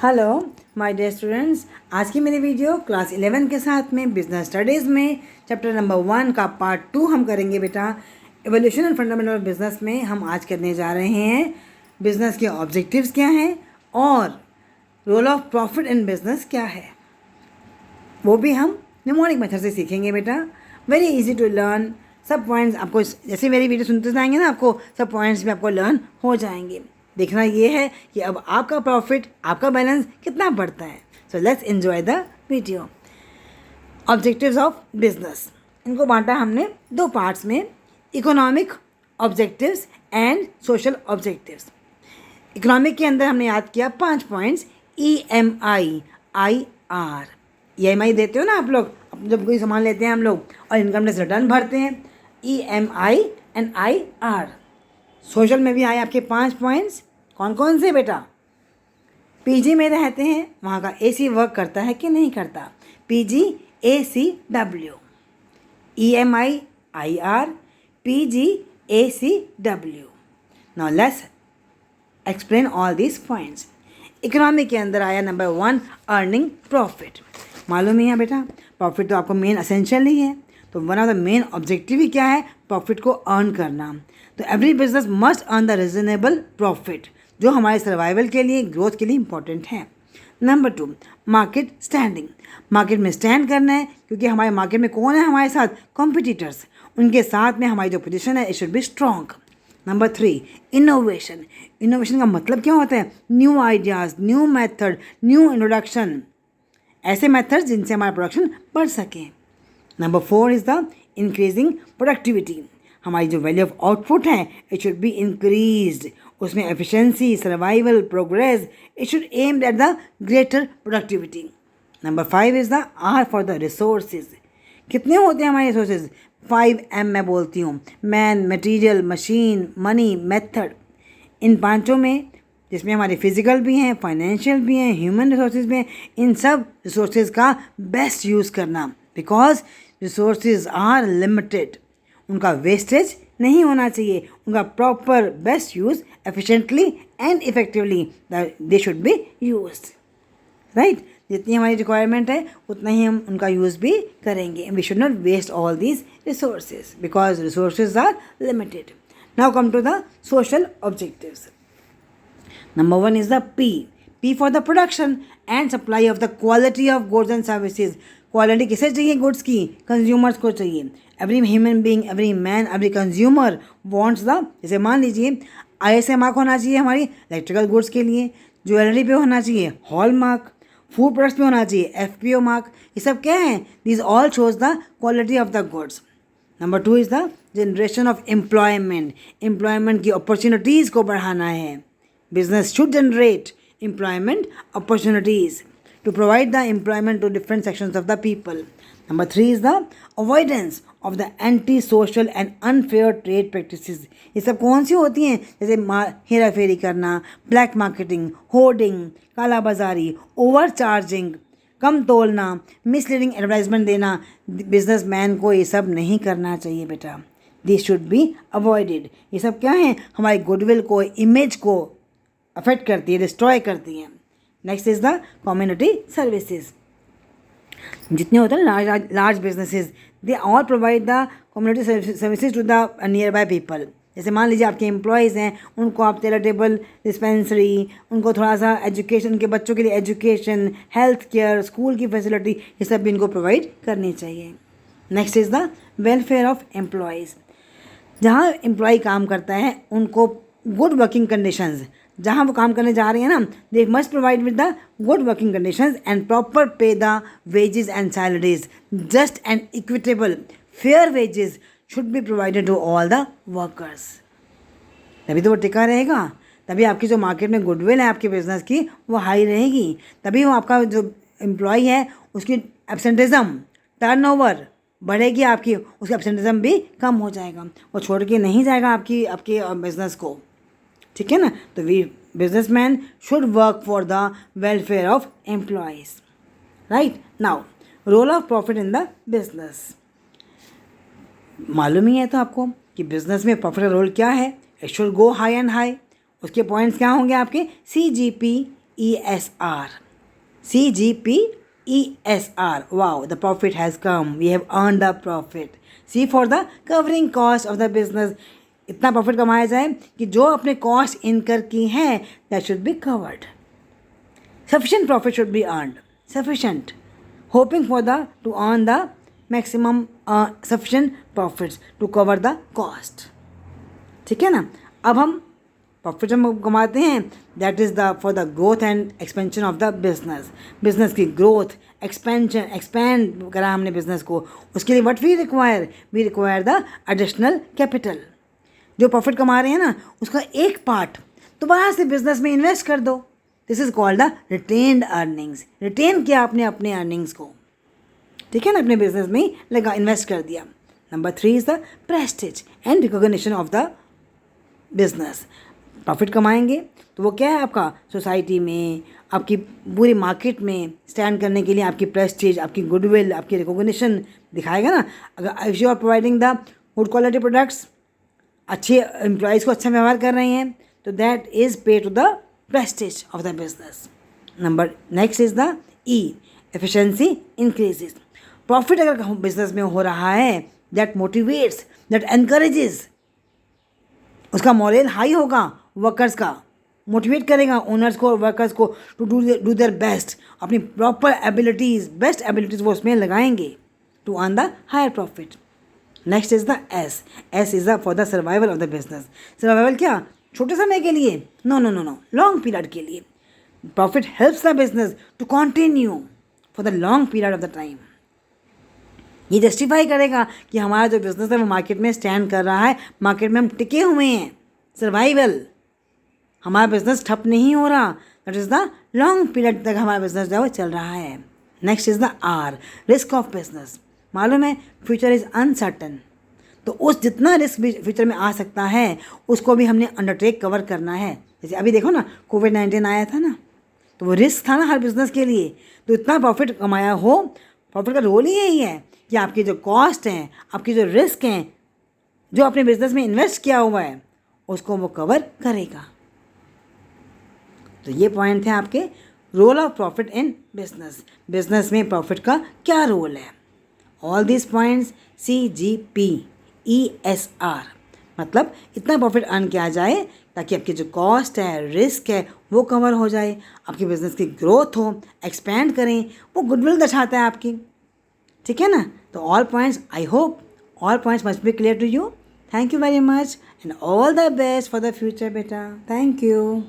Hello my dear students, आज की मेरी वीडियो क्लास 11 के साथ में बिजनेस स्टडीज़ में चैप्टर नंबर 1 का पार्ट 2 हम करेंगे बेटा। Evolution and fundamental of business में हम आज करने जा रहे हैं बिजनेस के ऑब्जेक्टिव्स क्या हैं और role of profit in business क्या है, वो भी हम निमोनिक मेथड से सीखेंगे बेटा। वेरी इजी टू लर्न, सब पॉइंट्स आपको जैसे मेरी वीडियो सुनते जाएंगे ना, आपको सब पॉइंट्स भी आपको लर्न हो जाएंगे। देखना ये है कि अब आपका प्रॉफिट, आपका बैलेंस कितना बढ़ता है। So let's enjoy the video. Objectives of business, इनको बांटा हमने दो पार्ट्स में, economic objectives and social objectives. Economic के अंदर हमने याद किया 5 पॉइंट्स, EMI, IR। EMI देते हो ना आप लोग, जब कोई सामान लेते हैं हम लोग और इनकम टैक्स रिटर्न भरते हैं, EMI एंड IR। सोशल में भी आए आपके 5 पॉइंट्स, कौन कौन से बेटा? PG में रहते हैं, वहाँ का AC वर्क करता है कि नहीं करता, PG ACW, EMI IR, PG ACW। Now let's explain all these points. Economy के अंदर आया नंबर 1, अर्निंग प्रॉफिट। मालूम ही है बेटा, प्रॉफिट तो आपको मेन असेंशियल ही है, तो one of the main objective ही क्या है? प्रॉफिट को अर्न करना। तो every business must earn the reasonable profit, जो हमारे सर्वाइवल के लिए, ग्रोथ के लिए इंपॉर्टेंट है। Number 2, market standing. मार्केट में स्टैंड करना है, क्योंकि हमारे मार्केट में कौन है हमारे साथ? कॉम्पिटिटर्स। उनके साथ में हमारी जो पोजीशन है, it should be strong. Number 3, innovation. Innovation का मतलब क्या होता है? New ideas, new method, new introduction, ऐसे मेथड्स जिनसे हमारा प्रोडक्शन बढ़ सके। Number 4 is the increasing productivity. हमारी जो वैल्यू ऑफ आउटपुट है, इट शुड बी इंक्रीज्ड। उसमें efficiency, survival, progress, it should aim at the greater productivity. Number 5 is the R for the resources. कितने होते हैं हमारे रिसोर्सेज? 5M मैं बोलती हूँ, man, material, machine, money, method. इन पांचों में, जिसमें हमारे फिजिकल भी हैं, फाइनेंशियल भी हैं, ह्यूमन रिसोर्सेज भी हैं, इन सब रिसोर्सेज का बेस्ट यूज़ करना, बिकॉज रिसोर्सेज आर लिमिटेड। उनका वेस्टेज नहीं होना चाहिए, उनका proper best use efficiently and effectively they should be used, right. जितनी हमारी रिक्वायरमेंट है उतना ही हम उनका यूज़ भी करेंगे। We should not waste all these resources because resources are limited. Now come to the social objectives. Number 1 is the P. P for the production and supply of the quality of goods and services. Quality किसे चाहिए? Goods की, consumers को चाहिए। Every human being, every man, every consumer wants the, जैसे मान लीजिए ISI mark होना चाहिए हमारी इलेक्ट्रिकल गुड्स के लिए, ज्वेलरी पे होना चाहिए हॉल मार्क, फूड प्रोडक्ट्स पे होना चाहिए FPO मार्क। ये सब क्या है? This all shows the quality of the goods. Number 2 is the generation of employment. Employment की अपॉर्चुनिटीज़ को बढ़ाना है। Business should generate employment opportunities to provide the employment to different sections of the people. Number 3 is the avoidance of the anti-social and unfair trade practices. ये सब कौन सी होती हैं? जैसे हेरा फेरी करना, ब्लैक मार्केटिंग, होर्डिंग, काला बाजारी, ओवर चार्जिंग, कम तोलना, misleading advertisement देना। बिजनेसमैन को ये सब नहीं करना चाहिए बेटा। This should be avoided. ये सब क्या है? हमारी गुडविल को, इमेज को अफेक्ट करती है, डिस्ट्रॉय करती हैं। Next is the community services. जितने होते हैं ना large businesses, they all provide the community services to the nearby people. जैसे मान लीजिए आपके एम्प्लॉयज़ हैं, उनको आप चैरिटेबल डिस्पेंसरी, उनको थोड़ा सा एजुकेशन, उनके बच्चों के लिए एजुकेशन, हेल्थ केयर, स्कूल की फैसिलिटी, ये सब भी इनको प्रोवाइड करनी चाहिए। Next is the welfare of employees. जहाँ एम्प्लॉय काम करता है उनको गुड वर्किंग कंडीशंस, जहाँ वो काम करने जा रहे हैं ना, they must provide with the good working conditions and proper pay the wages and salaries. Just and equitable fair wages should be provided to all the workers. तभी तो वो टिका रहेगा, तभी आपकी जो मार्केट में गुडविल है आपके बिजनेस की, वो हाई रहेगी, तभी वो आपका जो एम्प्लॉय है उसकी एब्सेंटिज्म, टर्नओवर बढ़ेगी, आपकी उसका एब्सेंटिज्म भी कम हो जाएगा, वो छोड़ के नहीं जाएगा आपके बिजनेस को, ठीक है ना। तो we businessman should work for the welfare of employees, right. Now role of profit in the business. मालूम ही है तो आपको कि बिजनेस में प्रॉफिट का रोल क्या है? It should go high and high. उसके पॉइंट्स क्या होंगे आपके? CGP, CGPESR. CGPESR. Wow, the profit has come. We have earned the profit. C for the covering cost of the business. इतना profit कमाया जाए कि जो अपने कॉस्ट इनकर की हैं that should be covered. Sufficient profit should be earned. Sufficient. Hoping for the to earn the maximum sufficient profits to cover the cost. ठीक है ना. अब हम प्रॉफिट हम कमाते हैं that is the for the growth and expansion of the business. Business की growth expand करा हमने बिजनेस को, उसके लिए what we require the additional capital. जो प्रॉफिट कमा रहे हैं ना उसका एक पार्ट दोबारा से बिजनेस में इन्वेस्ट कर दो. This is called the retained earnings. Retain किया आपने अपने अर्निंग्स को, ठीक है ना, अपने बिजनेस में ही लगा इन्वेस्ट कर दिया. Number 3 is the prestige and recognition of the business. Profit कमाएंगे तो वो क्या है आपका सोसाइटी में, आपकी पूरी मार्केट में स्टैंड करने के लिए आपकी प्रेस्टीज, आपकी गुडविल, आपकी रिकॉग्निशन दिखाएगा ना. अगर if you are providing the good quality products, अच्छे एम्प्लॉयज़ को अच्छा व्यवहार कर रहे हैं, तो that is pay to the prestige of the business. Number next is the E, efficiency increases. Profit अगर बिजनेस में हो रहा है दैट मोटिवेट्स, दैट एनकरेजेस, उसका मोरल हाई होगा, वर्कर्स का मोटिवेट करेगा ओनर्स को और वर्कर्स को टू डू देयर बेस्ट. अपनी प्रॉपर एबिलिटीज़, बेस्ट एबिलिटीज़ वो उसमें लगाएंगे to earn the higher profit. Next is the S. S is the for the survival of the business. Survival क्या, छोटे समय के लिए, नो, लॉन्ग पीरियड के लिए. Profit helps the business to continue for the long period of the time. ये justify करेगा कि हमारा जो बिजनेस है वो मार्केट में स्टैंड कर रहा है, मार्केट में हम टिके हुए हैं. सर्वाइवल, हमारा बिजनेस ठप नहीं हो रहा. That is the long period तक हमारा बिजनेस जो है वो चल रहा है. Next is the R, risk of business. मालूम है फ्यूचर इज़ अनसर्टन, तो उस जितना रिस्क भी फ्यूचर में आ सकता है उसको भी हमने अंडरटेक कवर करना है. जैसे अभी देखो ना कोविड-19 आया था ना, तो वो रिस्क था ना हर बिज़नेस के लिए. तो इतना प्रॉफिट कमाया हो, प्रॉफिट का रोल ही यही है कि आपकी जो कॉस्ट हैं, आपकी जो रिस्क हैं, जो अपने बिजनेस में इन्वेस्ट किया हुआ है उसको वो कवर करेगा. तो ये पॉइंट थे आपके role of profit in business. Business में प्रॉफिट का क्या रोल है. ऑल दिस पॉइंट्स CGPESR, मतलब इतना प्रॉफिट अर्न किया जाए ताकि आपकी जो कॉस्ट है, रिस्क है वो कवर हो जाए, आपकी बिजनेस की ग्रोथ हो, एक्सपैंड करें, वो गुडविल दर्शाता है आपकी. ठीक है ना. तो all points, I hope all points must be clear to you. Thank you very much and all the best for the future बेटा. Thank you.